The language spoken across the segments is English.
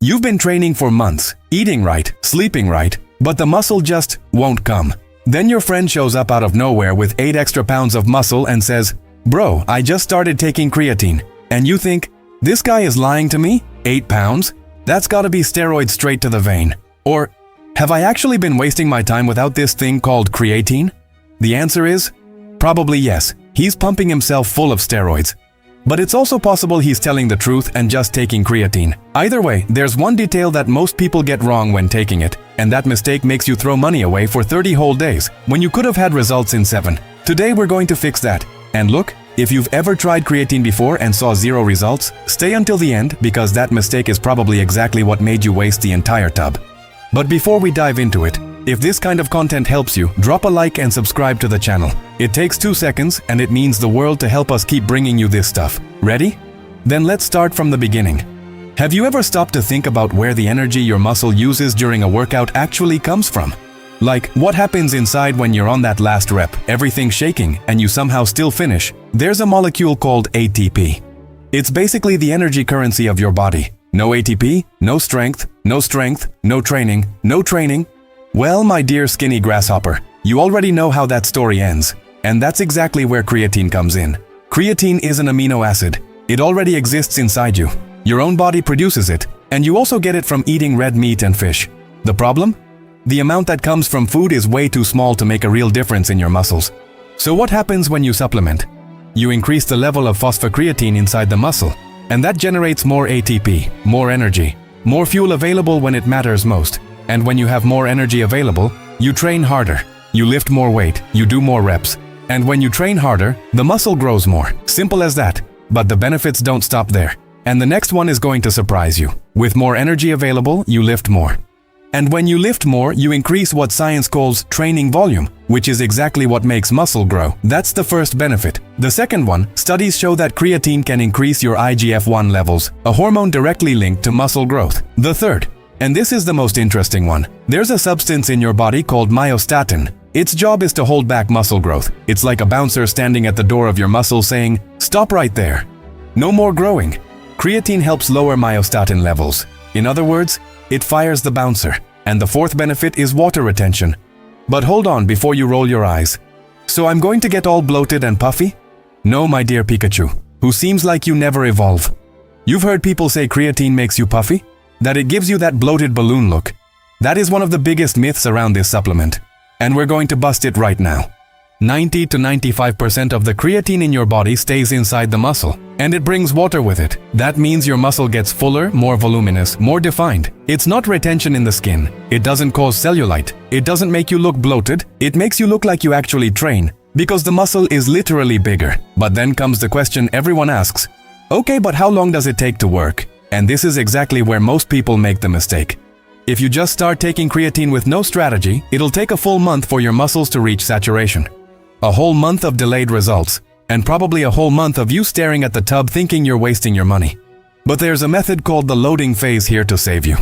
You've been training for months, eating right, sleeping right, but the muscle just won't come. Then your friend shows up out of nowhere with 8 extra pounds of muscle and says, "Bro, I just started taking creatine." And you think, this guy is lying to me? 8 pounds? That's gotta be steroids straight to the vein. Or, have I actually been wasting my time without this thing called creatine? The answer is, probably yes. He's pumping himself full of steroids. But it's also possible he's telling the truth and just taking creatine. Either way, there's one detail that most people get wrong when taking it, and that mistake makes you throw money away for 30 whole days, when you could have had results in 7. Today we're going to fix that. And look, if you've ever tried creatine before and saw 0 results, stay until the end because that mistake is probably exactly what made you waste the entire tub. But before we dive into it, if this kind of content helps you, drop a like and subscribe to the channel. It takes 2 seconds and it means the world to help us keep bringing you this stuff. Ready? Then let's start from the beginning. Have you ever stopped to think about where the energy your muscle uses during a workout actually comes from? Like, what happens inside when you're on that last rep, everything shaking, and you somehow still finish? There's a molecule called ATP. It's basically the energy currency of your body. No ATP, no strength, no training, no training. Well, my dear skinny grasshopper, you already know how that story ends. And that's exactly where creatine comes in. Creatine is an amino acid. It already exists inside you. Your own body produces it, and you also get it from eating red meat and fish. The problem? The amount that comes from food is way too small to make a real difference in your muscles. So what happens when you supplement? You increase the level of phosphocreatine inside the muscle, and that generates more ATP, more energy, more fuel available when it matters most. And when you have more energy available, you train harder, you lift more weight, you do more reps. And when you train harder, the muscle grows more. Simple as that. But the benefits don't stop there. And the next one is going to surprise you. With more energy available, you lift more. And when you lift more, you increase what science calls training volume, which is exactly what makes muscle grow. That's the first benefit. The second one, studies show that creatine can increase your IGF-1 levels, a hormone directly linked to muscle growth. The third, and this is the most interesting one, there's a substance in your body called myostatin. Its job is to hold back muscle growth. It's like a bouncer standing at the door of your muscle saying, "Stop right there. No more growing." Creatine helps lower myostatin levels. In other words, it fires the bouncer. And the fourth benefit is water retention. But hold on before you roll your eyes. So I'm going to get all bloated and puffy? No, my dear Pikachu, who seems like you never evolve. You've heard people say creatine makes you puffy? That it gives you that bloated balloon look. That is one of the biggest myths around this supplement. And we're going to bust it right now. 90 to 95% of the creatine in your body stays inside the muscle, and it brings water with it. That means your muscle gets fuller, more voluminous, more defined. It's not retention in the skin. It doesn't cause cellulite. It doesn't make you look bloated. It makes you look like you actually train, because the muscle is literally bigger. But then comes the question everyone asks, okay, but how long does it take to work? And this is exactly where most people make the mistake. If you just start taking creatine with no strategy, it'll take a full month for your muscles to reach saturation. A whole month of delayed results, and probably a whole month of you staring at the tub thinking you're wasting your money. But there's a method called the loading phase here to save you.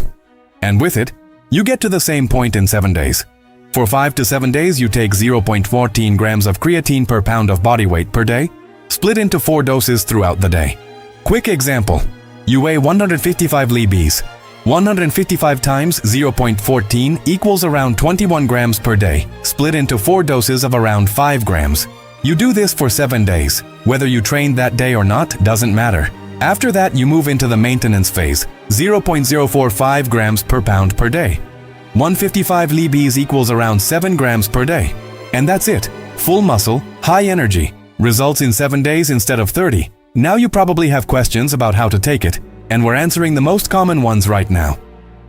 And with it, you get to the same point in 7 days. For 5 to 7 days, you take 0.14 grams of creatine per pound of body weight per day, split into 4 doses throughout the day. Quick example, you weigh 155 libs. 155 times 0.14 equals around 21 grams per day, split into 4 doses of around 5 grams. You do this for 7 days. Whether you trained that day or not doesn't matter. After that, you move into the maintenance phase, 0.045 grams per pound per day. 155 libs equals around 7 grams per day. And that's it. Full muscle, high energy. Results in 7 days instead of 30. Now you probably have questions about how to take it. And we're answering the most common ones right now.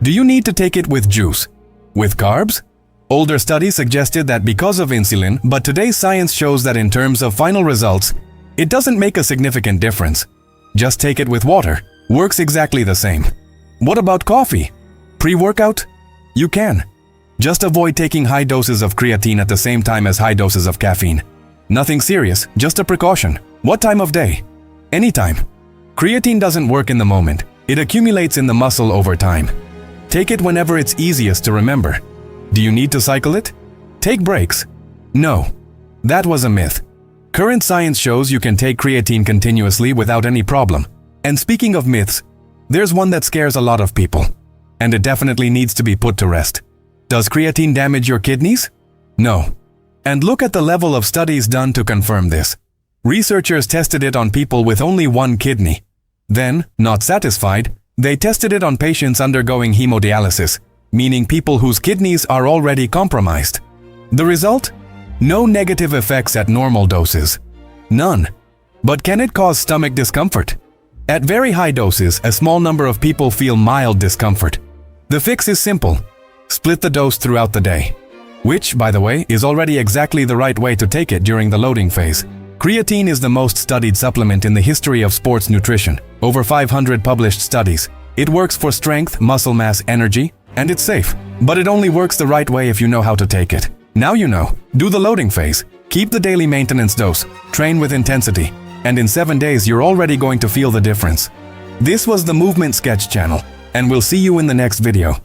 Do you need to take it with juice? With carbs? Older studies suggested that because of insulin, but today's science shows that in terms of final results, it doesn't make a significant difference. Just take it with water. Works exactly the same. What about coffee? Pre-workout? You can. Just avoid taking high doses of creatine at the same time as high doses of caffeine. Nothing serious, just a precaution. What time of day? Anytime. Creatine doesn't work in the moment. It accumulates in the muscle over time. Take it whenever it's easiest to remember. Do you need to cycle it? Take breaks. No. That was a myth. Current science shows you can take creatine continuously without any problem. And speaking of myths, there's one that scares a lot of people. and it definitely needs to be put to rest. Does creatine damage your kidneys? No. And look at the level of studies done to confirm this. Researchers tested it on people with only one kidney. Then, not satisfied, they tested it on patients undergoing hemodialysis, meaning people whose kidneys are already compromised. The result? No negative effects at normal doses. None. But can it cause stomach discomfort? At very high doses, a small number of people feel mild discomfort. The fix is simple. Split the dose throughout the day. Which, by the way, is already exactly the right way to take it during the loading phase. Creatine is the most studied supplement in the history of sports nutrition. Over 500 published studies. It works for strength, muscle mass, energy, and it's safe. But it only works the right way if you know how to take it. Now you know. Do the loading phase. Keep the daily maintenance dose. Train with intensity. And in 7 days you're already going to feel the difference. This was the Movement Sketch channel, and we'll see you in the next video.